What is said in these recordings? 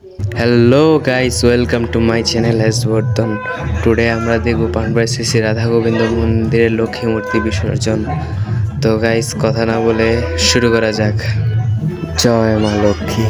Hello guys, welcome to my channel Haswardhan. Today আমরা দেখব পান্ডুয়ার শ্রী রাধা গোবিন্দ মন্দিরের লক্ষ্মী মূর্তি বিসর্জন। তো গাইস কথা না বলে শুরু করা যাক। জয় মা লক্ষ্মী।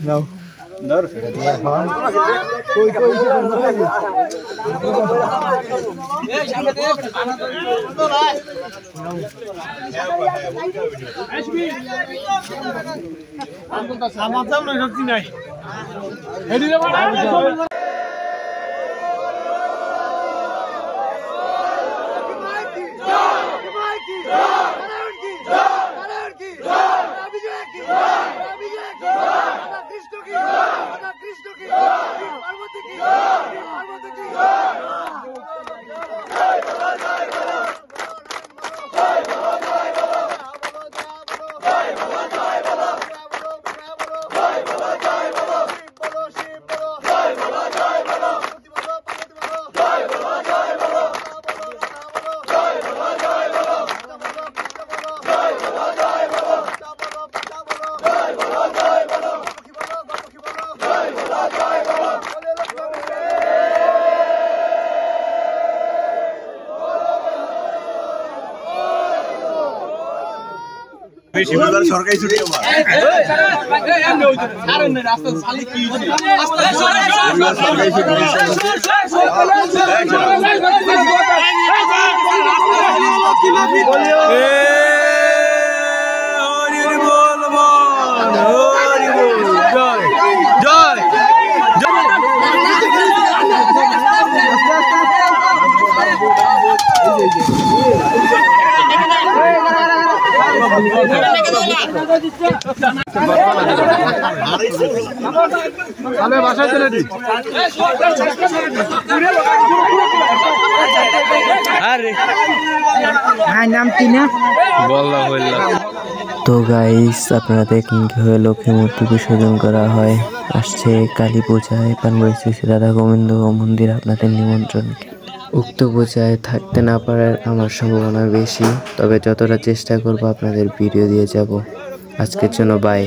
No. No. সরকারি ছুটি বাসায় চলে দিই। তো গাইস আপনারা দেখেন কিভাবে লক্ষ্মী মূর্তি বিসর্জন করা হয়। আসছে কালী পূজায় পানবাড়ি শ্রী শ্রী রাধা গোবিন্দ মন্দির আপনাদের নিমন্ত্রণ। উক্ত পূজায় থাকতে না পারার আমার সম্ভাবনা বেশি, তবে যতটা চেষ্টা করব আপনাদের ভিডিও দিয়ে যাব। আজকের জন্য বাই।